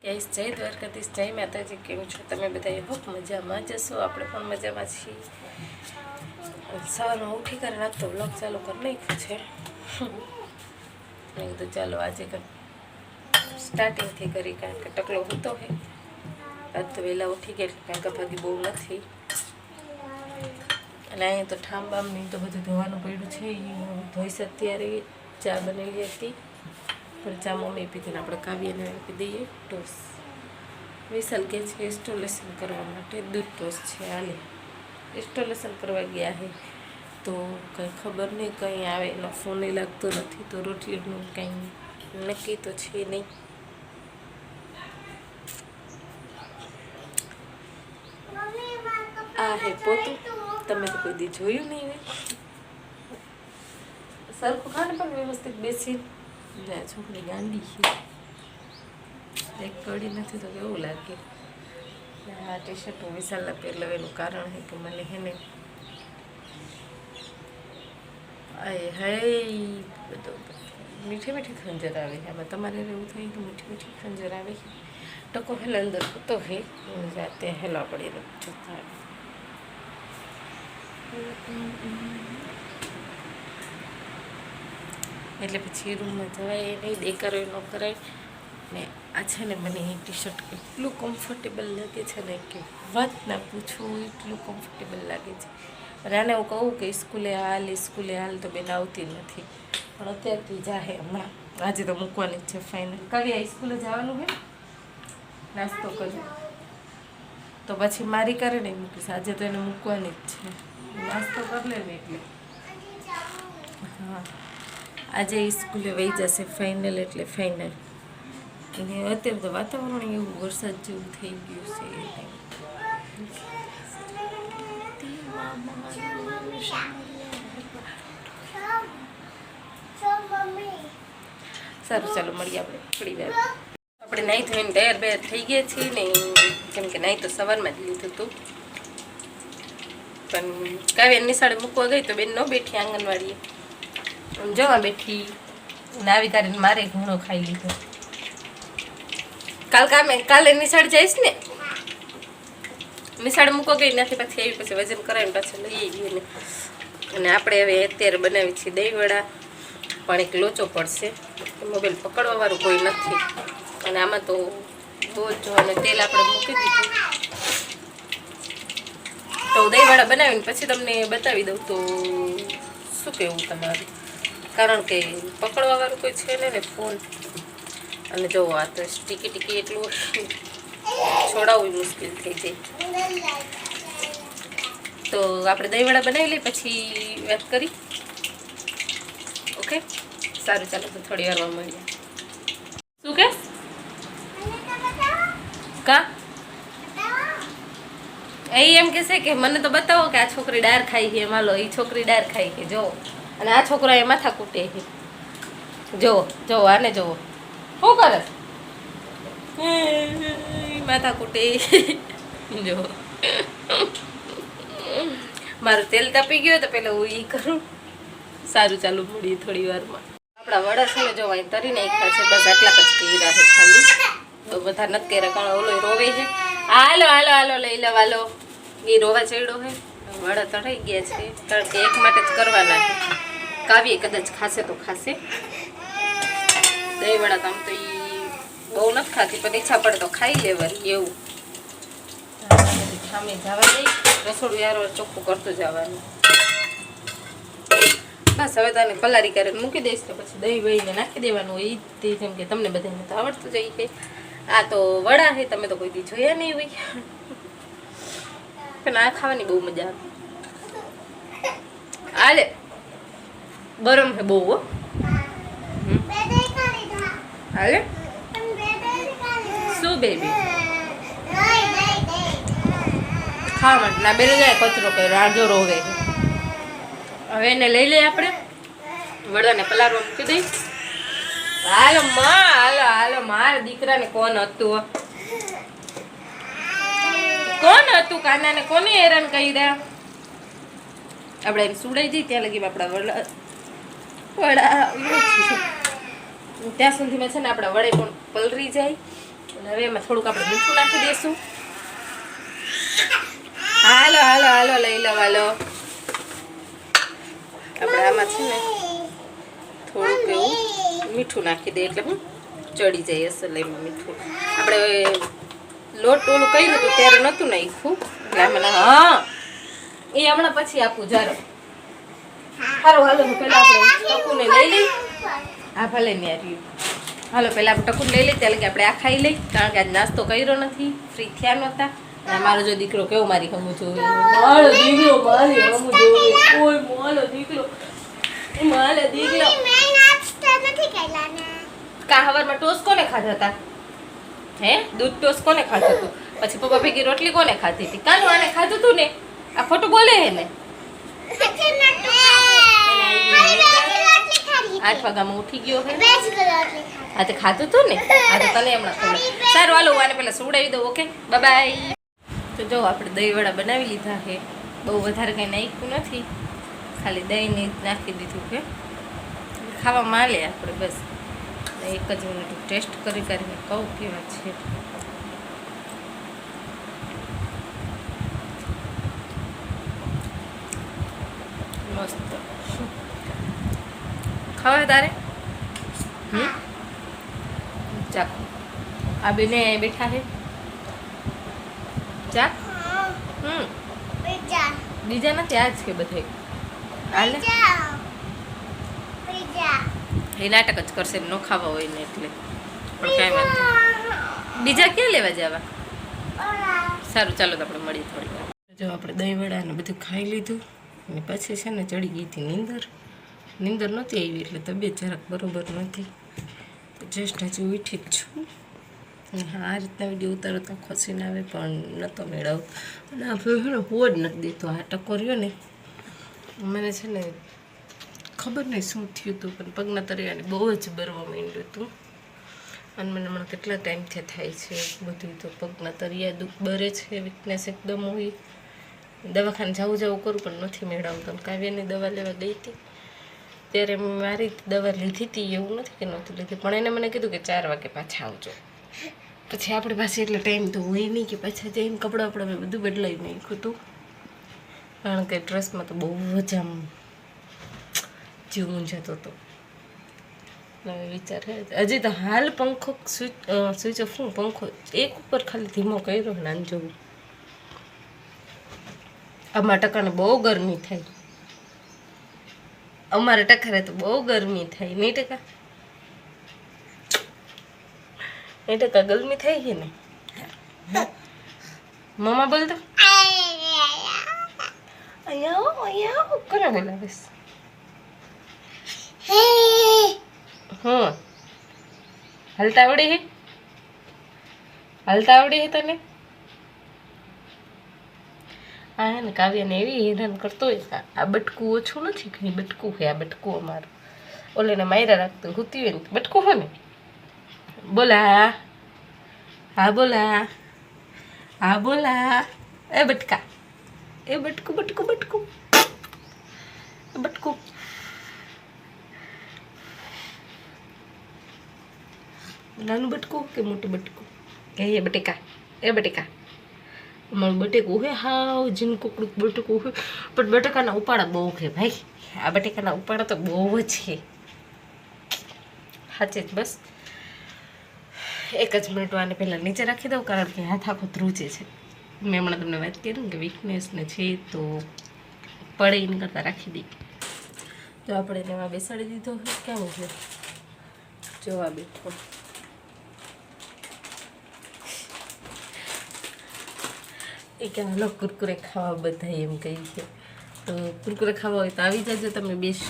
Guys જય દ્વારકાધીશ, જય માતાજી. કેમ છો તમે બધા? હોપ મજામાં જશો. આપણે પણ મજામાં છીએ. સવારમાં ઉઠી કરી નાખતો બ્લોગ ચાલુ કરી નાખ્યો છે. મેં કીધું ચાલો આજે સ્ટાર્ટિંગથી કરી, કારણ કે ટકલો હતો હે. આજ તો વહેલા ઉઠી ગયા એટલે કાંઈ ભાગી બહુ નથી. અને અહીંયા તો ઠામબામની તો બધું ધોવાનું પડ્યું છે. એ ધોઈશ અત્યારે. ચા બનેલી હતી પણ ચા મમ્મી પીધીને આપણે કાવ્યને આપી દઈએ ટોસ. વિશાલ કે છે ઇન્સ્ટોલેશન કરવા માટે દૂધ ટોસ છે. હાલે ઇન્સ્ટોલેશન કરવા ગયા છે તો કંઈ ખબર નહીં, કંઈ આવે એનો ફોન એ લાગતો નથી. તો રોટલીનું કંઈ નક્કી તો છે નહીં. આ હે પોતું, તમે તો કોઈ દી જોયું નહીં હોય. સરખું ખાને પણ વ્યવસ્થિત બેસી છોકરી ગાંડી છે. એક કડી નથી તો કેવું લાગે. આ ટી શર્ટ હું વિશાલના પહેરલા એનું કારણ છે કે મને હેને બધો મીઠી મીઠી ખંજર આવે છે. આમાં તમારે એવું થાય તો મીઠી મીઠી ખંજર આવે છે. ટકો હેલા અંદર હોતો હે જાતે હેલા પડી જોતા. એટલે પછી રૂમમાં જવાય નહીં, દેકારો ન કરાય ને. આ છે ને મને એ ટી શર્ટ એટલું કમ્ફર્ટેબલ લાગે છે ને કે વાત ના પૂછો, એટલું કમ્ફર્ટેબલ લાગે છે. અને આને હું કહું કે સ્કૂલે હાલ તો બેન આવતી નથી, પણ અત્યારથી જાહે હમણાં. આજે તો મૂકવાની જ છે ફાઇનલ. કાવ્યા સ્કૂલે જવાનું હે, નાસ્તો કર્યો તો પછી મારી કરે નહીં મૂકીશ. આજે તો એને મૂકવાની જ છે, નાસ્તો કરી લે ને એટલે. હા, આજે સ્કૂલે વહી જશે ફાઇનલ, એટલે ફાઇનલ. અને અત્યારે તો વાતાવરણ એવું વરસાદ જેવું થઈ ગયું છે. સારું ચાલો મળીએ આપણે થોડી વાર. આપણે નાહી ધોઈને તૈયાર બૈયાર થઈ ગયા છીએ ને, કેમ કે નાહી તો સવારમાં જ લીધું હતું. પણ કાવ્ય નિશાળે મૂકવા ગઈ તો બેન ન બેઠી આંગણવાડીએ, જવા બેઠી નાવી તારીને મારે ઘણો ખાઈ લીધો. કાલે નિશાળ જઈશ ને, નિશાળ મૂકો ગઈ નથી, પછી આવી પછી વજન કરાવીને પાછું લઈ આવીએ ને. અને આપણે હવે અત્યારે બનાવી છીએ દહીંવડા, પણ એક લોચો પડશે. મોબાઈલ પકડવા વાળું કોઈ નથી. અને આમાં તો બહુ જ જોવાનું તેલ આપણે મૂકી દીધું. તો દહીંવડા બનાવીને પછી તમને બતાવી દઉં તો શું કહેવું તમારું, કારણ કે પકડવા વાળું કોઈ છે ને ફોન. અને જો આ તો ટીકી એટલું છોડાવવું મુશ્કેલ થઈ જાય. તો આપણે દહીંવડા બનાવી લઈએ પછી વાત કરી. ઓકે સારું ચાલો, તો થોડી વારમાં મળીએ. શું કે કા એમ કહેશે કે મને તો બતાવો કે આ છોકરી ડાર ખાઈ છે. માલો એ છોકરી ડાર ખાઈ છે જો, અને આ છોકરા એ માથા કૂટે છે. જો આને જોવો શું કરે, માથા કૂટે. જો મારું તેલ તપી ગયું તો પેલા હું કરું. સારું ચાલુ મળીએ થોડી વારમાં. આપણા વડા છે ને જો અહીં તરી નાખ્યા છે, બસ આટલા પછી કર્યા છે ખાલી. તો બધા નથી કર્યા, કારણ ઓલો રોવે છે. હાલો હાલો હાલો લઈ લો હાલો. એ રોવા ચડ્યો છે. વડા તળાઈ ગયા છે, કારણ કે એક માટે જ કરવાના છે. કાવ્ય કદાચ ખાશે તો ખાશે. દહીં વડા તો આમ તો એ બહુ નથી ખાતી, પણ ઈચ્છા પડે તો ખાઈ લેવાની એવું. સામે જવા દઈ, રસોડું યાર ચોખ્ખું કરતું જવાનું. બસ હવે તને પલારી કરીને મૂકી દઈશ તો પછી દહીં વહીને નાખી દેવાનું. એ જ જેમ કે તમને બધાને તો આવડતું જ છે. આ તો વડા છે, તમે તો કોઈ દી જોયા નહીં હોય, પણ આ ખાવાની બહુ મજા આવે. હાલે ગરમ છે બહુ. હો હાલે શું બેબી ખાવા માટે ના બેને જાય કચરો કરે, રાજો રોવે. હવે એને લઈ લઈએ આપણે, વડાને પલારવા મૂકી દઈ. હાલો માં હાલો હાલો. મારા દીકરાને કોણ હતું કાનાને કોને હેરાન કરી દે. આપણે એમ સુડાઈ જઈએ ત્યાં લગી આપણા વડા ત્યાં સુધીમાં છે ને આપણા વડે પણ પલરી જાય. અને હવે એમાં થોડુંક આપણે મીઠું નાખી દઈશું. હાલો હાલો હાલો લઈ લો હાલો. આપણે આમાં છે ને થોડુંક એવું મીઠું નાખી દઈએ એટલે હું ચડી જાય અસલ એમાં મીઠું. આપણે લોટ ઓલું કર્યું હતું ત્યારે નહોતું નાખ્યું એટલે આમાં હા એ હમણાં પછી આપું જારો. સારું હાલો પેલા આપણે ટકુને લઈ લઈ. હા ભલે ને યાર હાલો પહેલાં આપણે ટકુને લઈ લઈએ ત્યારે કે આપણે આ ખાઈ લઈ કારણ કે આજ નાસ્તો કર્યો નથી ફ્રી થયા નહોતા. અને મારો જો દીકરો કેવો મારી હમું જોવે મારો દીકરો મારી હમું જોવે કોઈ મારો દીકરો મારો દીકરો કા હવારમાં ટોસ કોને ખાધા હતા હે દૂધ ટોસ કોને ખાધું હતું પછી પપ્પા ભેગી રોટલી કોને ખાધી હતી કાનું આને ખાધું હતું ને આ ખોટું બોલે હે ને 8 વાગ્યામાં ઉઠી ગયો હે હા તે ખાધું હતું ને હા તો તને હમણાં ખબર સારું હાલો આને પહેલાં સુવડાવી દઉં ઓકે બાય. તો જો આપણે દહીંવડા બનાવી લીધા છે બહુ વધારે કંઈ નાખ્યું નથી ખાલી દહીંને નાખી દીધું છે ખાવા માંલે આપણે બસ એક જ મિનિટ ટેસ્ટ કરીને કહું કેવા છે. મસ્ત ખાવા તારે ચાક આ બેને બેઠા છે ચાક બીજા નથી આજ કે બધે હાલે એ નાટક જ કરશે ન ખાવા હોય ને એટલે પણ કાંઈ વાત બીજા ક્યાં લેવા જવા. સારું ચાલો તો આપણે મળીએ થોડી વાર. જો આપણે દહીં વડા ને બધું ખાઈ લીધું અને પછી છે ને ચડી ગઈ હતી નીંદર નહોતી આવી એટલે તબિયત જરાક બરોબર નથી જસ્ટ હજુ ઉઠી જ છું. અને હા આ રીતના વિડીયો ઉતારતા ખસીને આવે પણ નહોતો મેળવ અને આપણે છે ને હોવ જ નથી દેતો. આ ટકો રહ્યો ને મને છે ને ખબર નહીં શું થયું હતું પણ પગના તરિયાને બહુ જ બરવા માંડ્યું હતું અને મને હમણાં કેટલા ટાઈમથી થાય છે બધું તો પગના તરિયા દુઃખ બરે છે વીકનેસ એકદમ હોય. દવાખાને જવું કરું પણ નથી મેળવતું. કાવ્યની દવા લેવા ગઈ હતી ત્યારે મારી દવા લીધી હતી એવું નથી કે નહોતી લીધી પણ એને મને કીધું કે 4 વાગે પાછા આવજો. પછી આપણી પાસે એટલે ટાઈમ તો હોય નહીં કે પાછા જઈને કપડાં મેં બધું બદલાવી નાખ્યું હતું કારણ કે ડ્રેસમાં તો બહુ જ આમ જીવ મૂંઝાતો હતો. હવે વિચાર હજી તો હાલ પંખો સ્વિચ ઓફ હું પંખો એક ઉપર ખાલી ધીમો કર્યો ને આમ જોવું. અમારા ટકાને બહુ ગરમી થાય અમારે ટકારે તો બહુ ગરમી થાય નહીં ટકા ગરમી થઈ ગઈ ને મમ્મા બોલતો અહીંયા કોને બોલાવીશ હા હાલતા આવડે હે તને હા ને કાવ્યને એવી હેરાન કરતો હોય આ બટકું ઓછું નથી કંઈ બટકું છે આ બટકું અમારું ઓલેને માયરા રાખતું હુતી હોય ને બટકું હોય ને બોલા હા બોલા એ બટકા એ બટકું નાનું બટકું કે મોટું બટકું કે એ બટેકા અમારું બટેકું હે હાવ જીનકુકડું બટેકું હોય પણ બટેકાના ઉપાડા બહુ છે ભાઈ. આ બટેકાના ઉપાડા તો બહુ જ છે સાચે જ. બસ એક જ મિનિટ આને પહેલાં નીચે રાખી દઉં કારણ કે હાથ આખો ધ્રુજે છે. મેં હમણાં તમને વાત કરી ને કે વીકનેસને છે તો પડે એની કરતાં રાખી દઈ. તો આપણે એને એમાં બેસાડી દીધો કેવું છે જોવા બેઠો એ કે હાલો કુરકુરે ખાવા બધા એમ કહી છે તો કુરકુરે ખાવા હોય તો આવી જજો તમે બેસ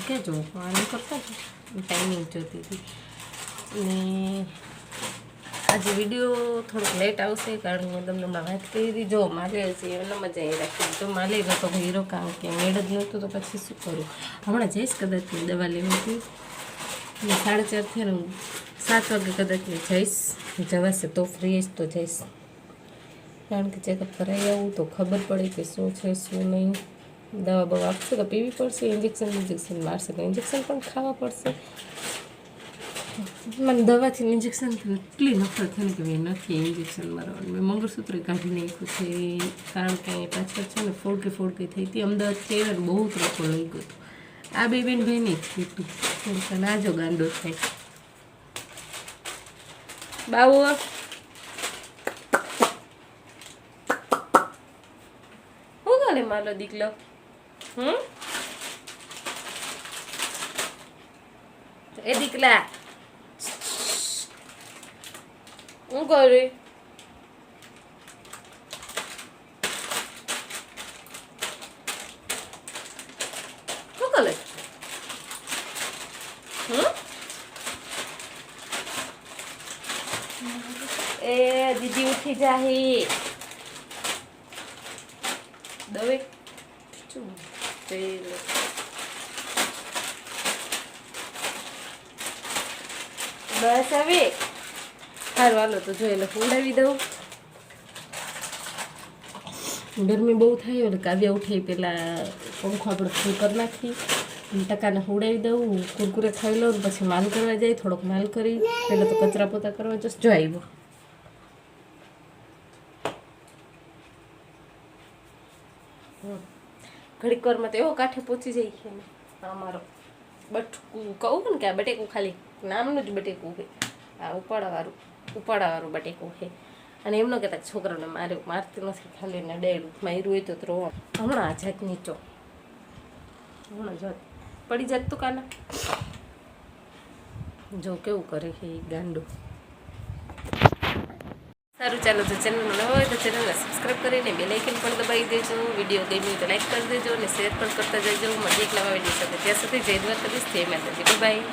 કહેજો આને કરતા ટાઈમિંગ જોતી હતી. ને આજે વિડીયો થોડોક લેટ આવશે કારણ કે તમને હમણાં વાત કરી હતી જો માલે હશે એમને મજા આવી રાખી તો માલે નહોતો હીરો કારણ કે મેળ જ નહોતું તો પછી શું કરું. હમણાં જઈશ કદાચ દવા લેવી હતી ને 4:30 થયા ને 7 વાગે કદાચ જઈશ જવાશે તો ફ્રી તો જઈશ કારણ કે ચેકઅપ કરાવી આવું તો ખબર પડે કે શું છે શું નહીં. દવા બહુ આપશે તો પીવી પડશે ઇન્જેક્શન મારશે તો ઇન્જેક્શન પણ ખાવા પડશે. મને દવાથી ઇન્જેક્શન એટલી નફરત થઈ ને કે મેં નથી ઇન્જેક્શન મારવાનું. મેં મંગળસૂત્ર કાઢી નાખ્યું છે, કારણ કે પાછળ છે ને ફોડકી થઈ હતી. અમદાવાદ ચેવર બહુ ત્રકો લઈ ગયો હતો. આ બે બેન ભાઈ નહીં થયું થોડુંક નાજો ગાંડો થાય. બાવો શું કરે મારો દીકલો? એ દીકલા હું કરે? શું કરે? એ દીદી ઉઠી જાહી દવે બસ હવે સારું હાલો તો જોઈ લો ઉડાવી દઉં. ગરમી બહુ થાય એટલે કાવ્યા ઉઠી પેલા પંખો આપણે ફૂલ કરી નાખી, ટકાને ઉડાવી દઉં, કુરકુરે ખાઈ લઉં, પછી માલ કરવા જાય. થોડોક માલ કરી પહેલાં તો કચરા પોતા કરવા જશ. જો આવ્યો ઘડીક વારમાં તો એવો કાંઠે પહોંચી જાય છે ને. અમારો બટકું કહું ને કે આ બટેકું ખાલી નામનું જ બટેકું છે, આ ઉપાડાવાળું બટેકું છે. અને એમ ન કહેતા છોકરાને મારતી નથી, ખાલી ને ડેડું માર્યું હોય તો રોવા. હમણાં જાત નીચો હમણાં જાત પડી જાત તું કાના. જો કેવું કરે છે એ ગાંડું. સારું ચાલો, તો ચેનલ નવો હોય તો ચેનલને સબસ્ક્રાઈબ કરીને બેલ આઇકન પણ દબાવી દેજો. વિડીયો ગમ્યો તો લાઈક કરી દેજો અને શેર પણ કરતા જજો. મળીએ એક નવા વિડીયો સાથે. ત્યાં સુધી જય દ્વારકાધીશ, જય માતાજી, બાય.